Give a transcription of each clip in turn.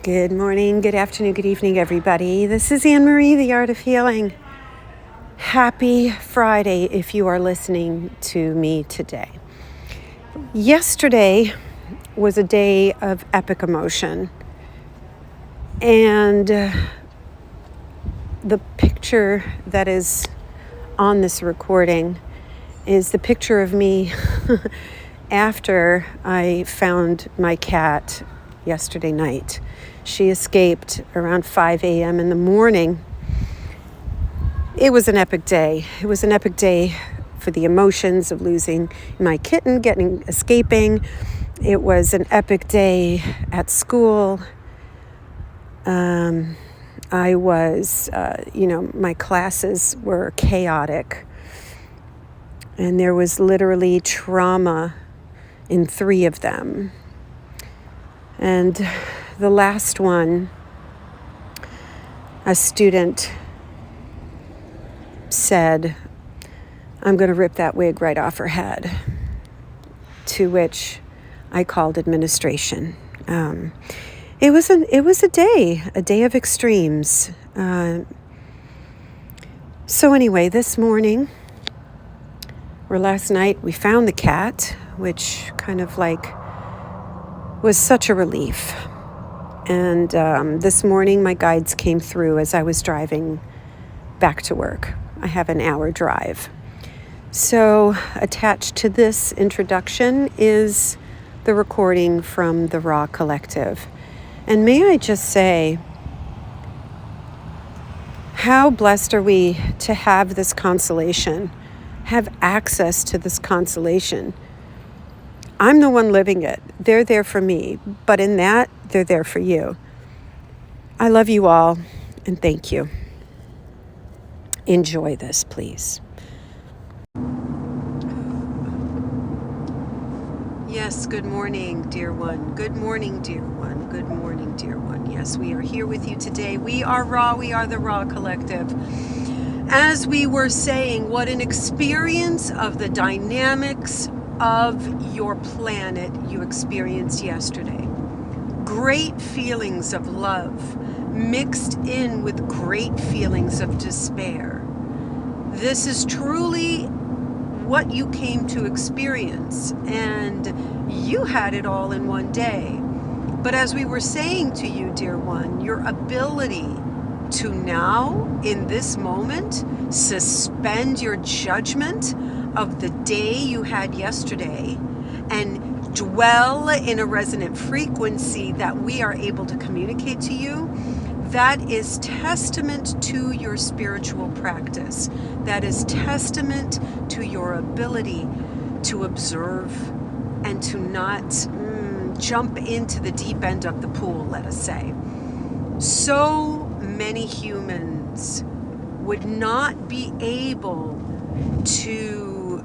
Good morning, good afternoon, good evening, everybody. This is Anne Marie, The Art of Healing. Happy Friday if you are listening to me today. Yesterday was a day of epic emotion, and the picture that is on this recording is the picture of me after I found my cat yesterday night. She escaped around 5 a.m. in the morning. It was an epic day. It was an epic day for the emotions of losing my kitten, escaping. It was an epic day at school. I was, my classes were chaotic. And there was literally trauma in 3 of them. And the last one, a student said, "I'm going to rip that wig right off her head," to which I called administration. It was a day of extremes. So anyway, this morning, or last night, we found the cat, which kind of was such a relief. And this morning, my guides came through as I was driving back to work. I have an hour drive. So attached to this introduction is the recording from the Raw Collective. And may I just say, how blessed are we to have this consolation, have access to this consolation. I'm the one living it. They're there for me, but in that, they're there for you. I love you all, and thank you. Enjoy this, please. Yes, good morning, dear one. Good morning, dear one. Good morning, dear one. Yes, we are here with you today. We are Raw. We are the Raw Collective. As we were saying, what an experience of the dynamics of your planet you experienced yesterday. Great feelings of love mixed in with great feelings of despair. This is truly what you came to experience, and you had it all in one day. But as we were saying to you, dear one, your ability to now, in this moment, suspend your judgment of the day you had yesterday and dwell in a resonant frequency that we are able to communicate to you, that is testament to your spiritual practice. That is testament to your ability to observe and to not jump into the deep end of the pool, let us say. So many humans would not be able to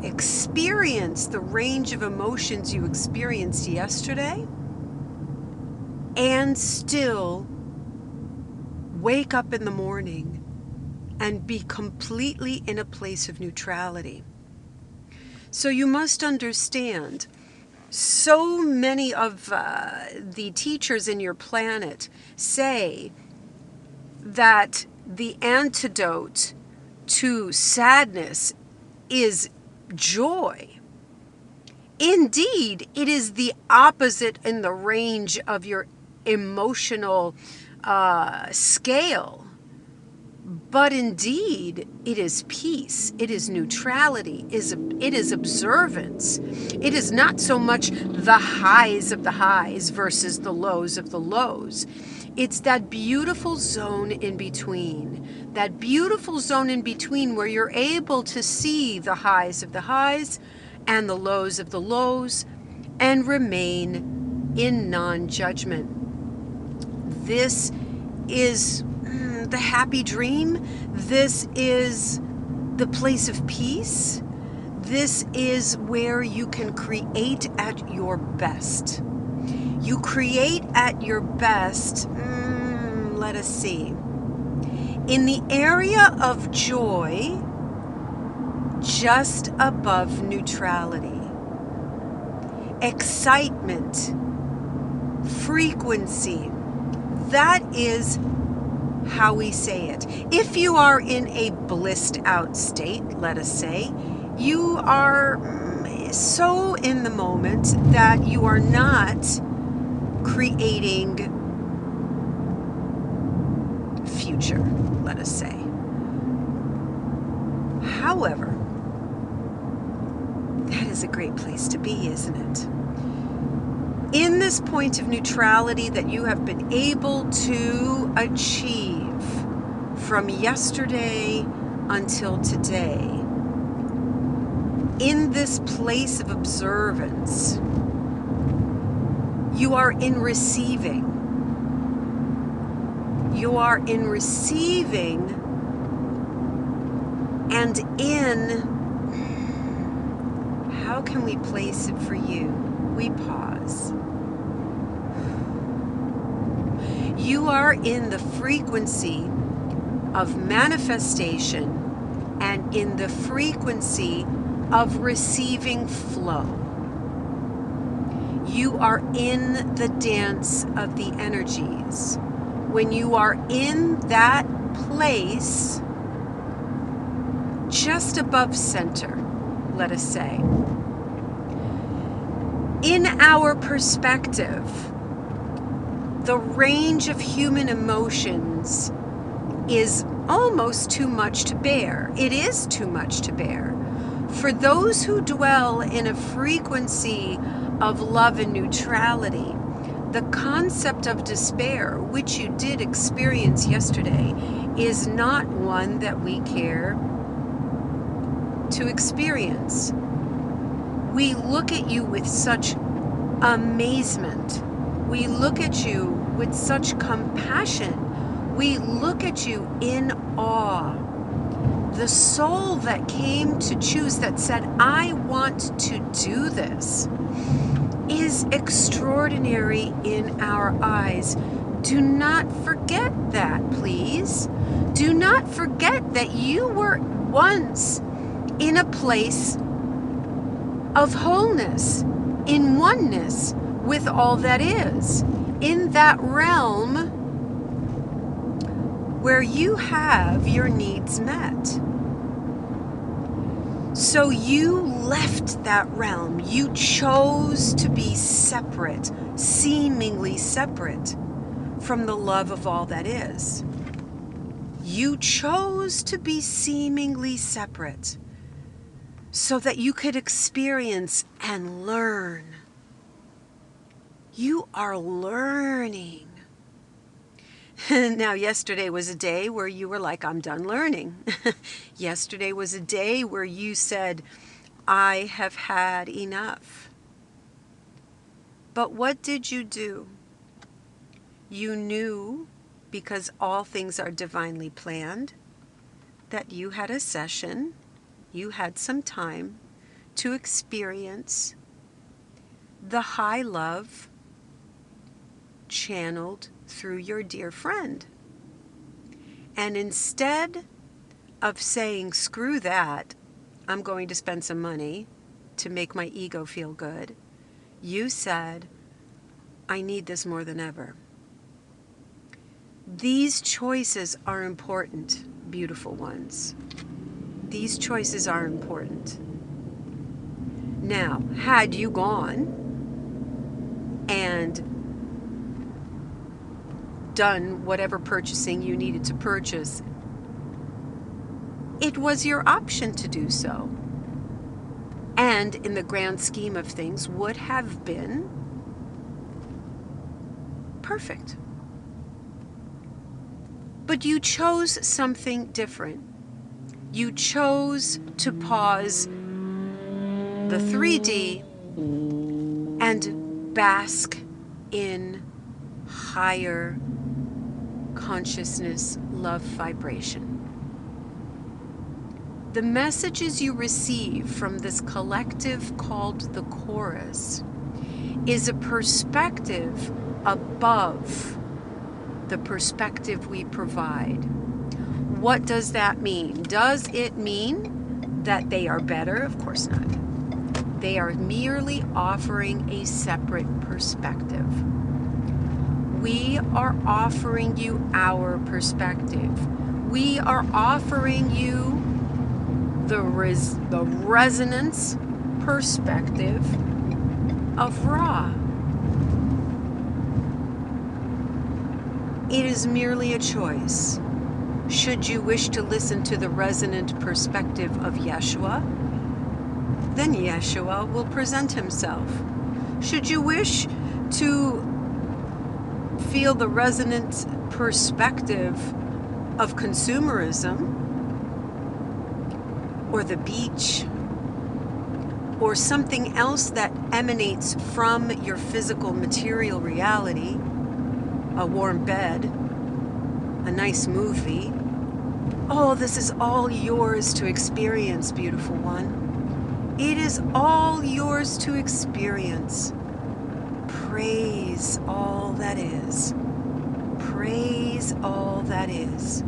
experience the range of emotions you experienced yesterday and still wake up in the morning and be completely in a place of neutrality. So you must understand, so many of the teachers in your planet say that the antidote to sadness is joy. Indeed, it is the opposite in the range of your emotional scale. But indeed, it is peace, it is neutrality, it is observance. It is not so much the highs of the highs versus the lows of the lows. It's that beautiful zone in between. That beautiful zone in between where you're able to see the highs of the highs and the lows of the lows and remain in non-judgment. This is the happy dream. This is the place of peace. This is where you can create at your best. You create at your best, let us see, in the area of joy, just above neutrality. Excitement frequency. That is how we say it. If you are in a blissed out state, let us say, you are so in the moment that you are not creating future, let us say. However, that is a great place to be, isn't it? In this point of neutrality that you have been able to achieve from yesterday until today, in this place of observance, you are in receiving. You are in receiving and in, how can we place it for you? We pause. You are in the frequency of manifestation and in the frequency of receiving flow. You are in the dance of the energies. When you are in that place, just above center, let us say, in our perspective, the range of human emotions is almost too much to bear. It is too much to bear. For those who dwell in a frequency of love and neutrality, the concept of despair, which you did experience yesterday, is not one that we care to experience. We look at you with such amazement. We look at you with such compassion. We look at you in awe. The soul that came to choose, that said, I want to do this, is extraordinary in our eyes. Do not forget that, please. Do not forget that you were once in a place of wholeness, in oneness with all that is, in that realm where you have your needs met. So you left that realm. You chose to be separate, seemingly separate from the love of all that is. You chose to be seemingly separate so that you could experience and learn. You are learning. Now, yesterday was a day where you were like, I'm done learning. Yesterday was a day where you said, I have had enough. But what did you do? You knew, because all things are divinely planned, that you had a session, you had some time to experience the high love channeled through your dear friend. And instead of saying, screw that, I'm going to spend some money to make my ego feel good, you said, I need this more than ever. These choices are important, beautiful ones. These choices are important. Now, had you gone and done whatever purchasing you needed to purchase, it was your option to do so. And in the grand scheme of things, would have been perfect. But you chose something different. You chose to pause the 3D and bask in higher consciousness, love vibration. The messages you receive from this collective called the chorus is a perspective above the perspective we provide. What does that mean? Does it mean that they are better? Of course not. They are merely offering a separate perspective. We are offering you our perspective. We are offering you the resonance perspective of Ra. It is merely a choice. Should you wish to listen to the resonant perspective of Yeshua, then Yeshua will present himself. Should you wish to feel the resonant perspective of consumerism, or the beach, or something else that emanates from your physical material reality, a warm bed, a nice movie, oh, this is all yours to experience, beautiful one. It is all yours to experience. Praise all that is. Praise all that is.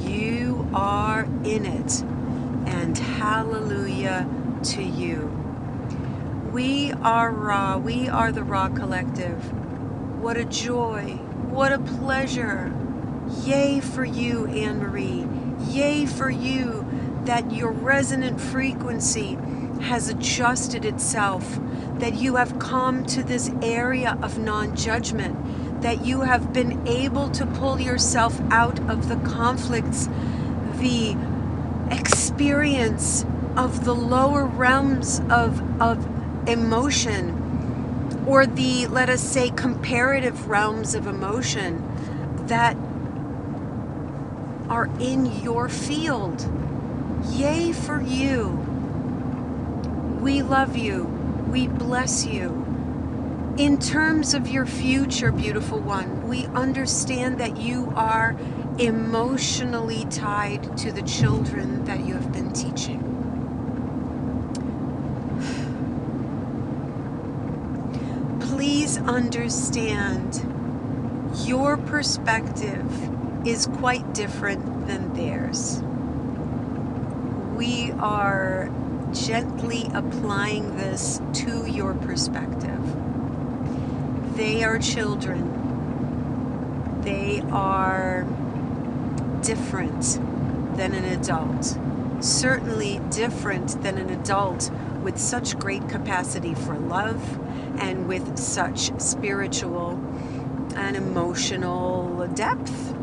You are in it, and hallelujah to you. We are Ra. We are the Ra Collective. What a joy. What a pleasure. Yay for you, Anne-Marie. Yay for you that your resonant frequency has adjusted itself, that you have come to this area of non-judgment, that you have been able to pull yourself out of the conflicts, the experience of the lower realms of emotion, or the, let us say, comparative realms of emotion that are in your field. Yay for you. We love you. We bless you. In terms of your future, beautiful one, we understand that you are emotionally tied to the children that you have been teaching. Please understand, your perspective is quite different than theirs. We are gently applying this to your perspective. They are children. They are different than an adult. Certainly different than an adult with such great capacity for love and with such spiritual and emotional depth.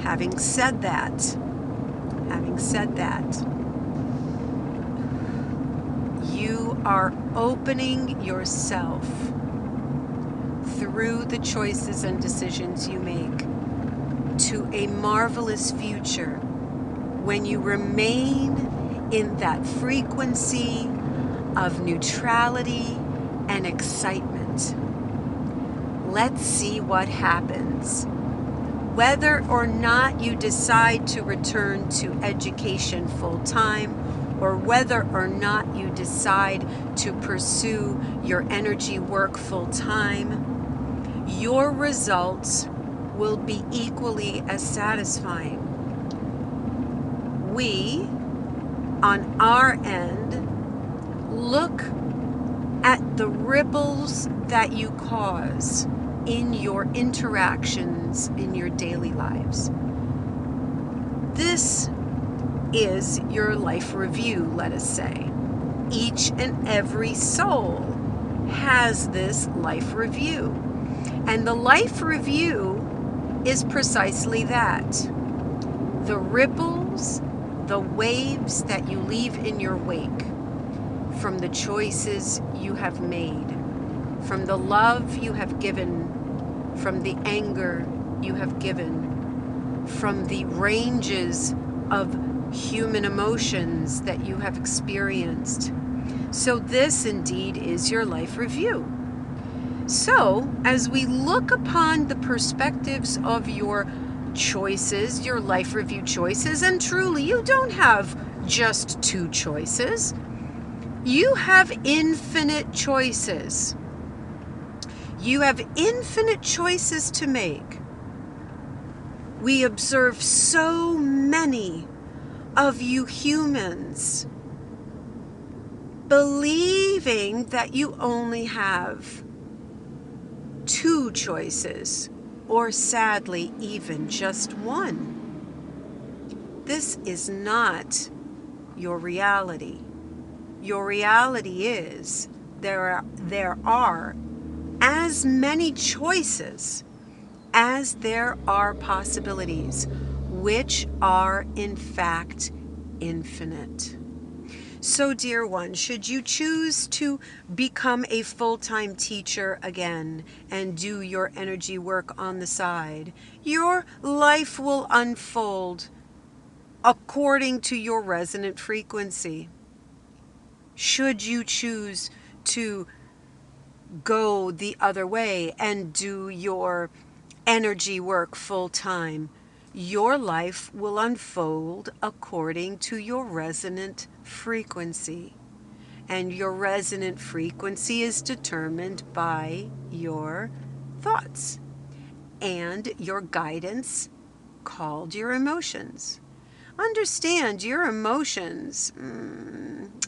Having said that, you are opening yourself through the choices and decisions you make to a marvelous future when you remain in that frequency of neutrality and excitement. Let's see what happens. Whether or not you decide to return to education full-time, or whether or not you decide to pursue your energy work full-time, your results will be equally as satisfying. We, on our end, look at the ripples that you cause in your interactions in your daily lives. This is your life review, let us say. Each and every soul has this life review. And the life review is precisely that. The ripples, the waves that you leave in your wake from the choices you have made, from the love you have given, from the anger you have given, from the ranges of human emotions that you have experienced. So this indeed is your life review. So as we look upon the perspectives of your choices, your life review choices, and truly you don't have just two choices. You have infinite choices. You have infinite choices to make. We observe so many of you humans believing that you only have 2 choices, or sadly, even just 1. This is not your reality. Your reality is there are as many choices as there are possibilities, which are in fact infinite. So, dear one, should you choose to become a full-time teacher again and do your energy work on the side, your life will unfold according to your resonant frequency. Should you choose to go the other way and do your energy work full-time, your life will unfold according to your resonant frequency. And your resonant frequency is determined by your thoughts and your guidance, called your emotions. Understand, your emotions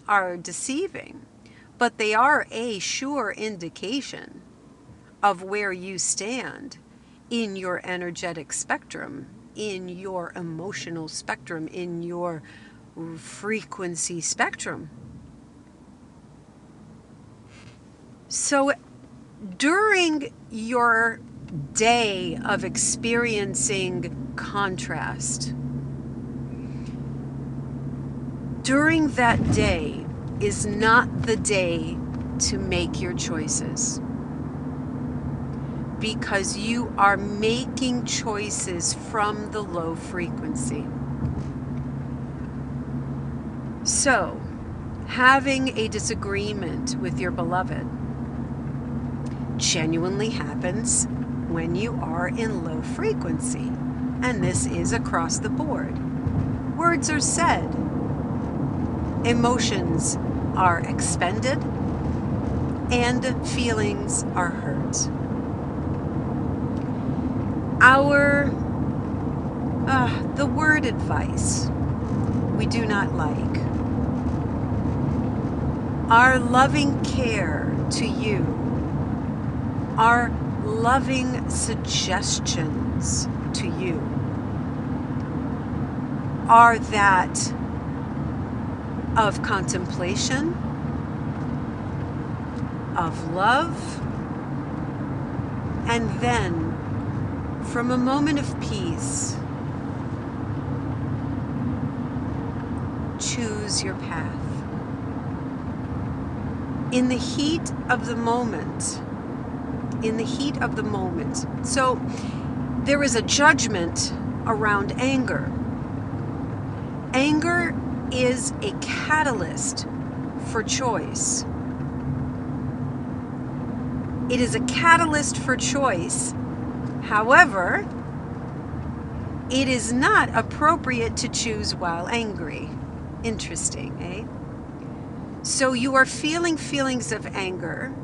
are deceiving, but they are a sure indication of where you stand in your energetic spectrum, in your emotional spectrum, in your frequency spectrum. So during your day of experiencing contrast, during that day is not the day to make your choices, because you are making choices from the low frequency. So, having a disagreement with your beloved genuinely happens when you are in low frequency, and this is across the board. Words are said, emotions are expended, and feelings are hurt. The word advice we do not like. Our loving care to you, our loving suggestions to you are that of contemplation, of love, and then from a moment of peace, choose your path. In the heat of the moment, so there is a judgment around anger. Anger is a catalyst for choice. It is a catalyst for choice. However, it is not appropriate to choose while angry. Interesting, eh? So you are feeling feelings of anger.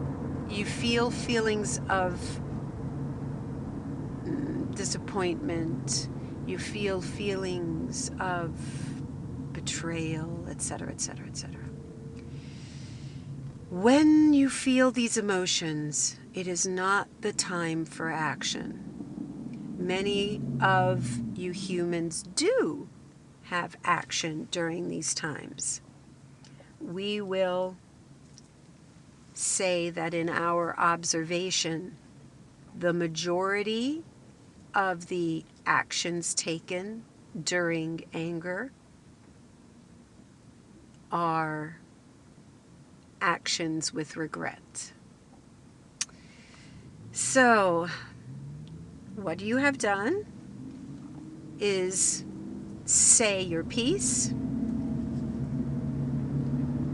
You feel feelings of disappointment. You feel feelings of betrayal, etc., etc., etc. When you feel these emotions, it is not the time for action. Many of you humans do have action during these times. We will say that in our observation, the majority of the actions taken during anger are actions with regret. So, what you have done is say your piece,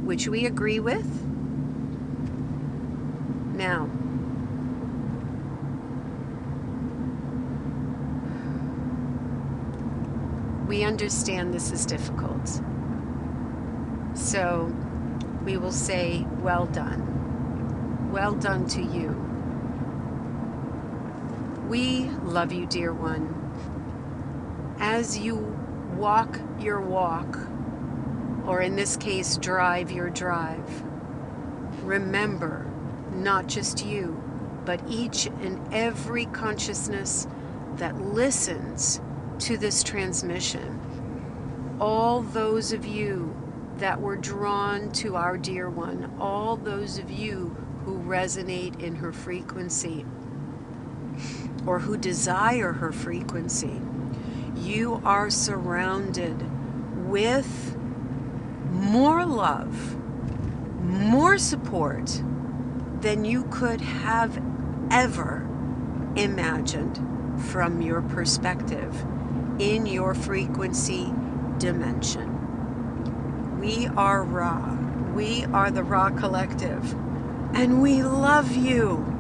which we agree with. Now, we understand this is difficult. So, we will say, well done. Well done to you. We love you, dear one. As you walk your walk, or in this case, drive your drive, remember, not just you, but each and every consciousness that listens to this transmission. All those of you that were drawn to our dear one, all those of you who resonate in her frequency or who desire her frequency, you are surrounded with more love, more support than you could have ever imagined from your perspective in your frequency dimension. We are Ra. We are the Ra Collective. And we love you.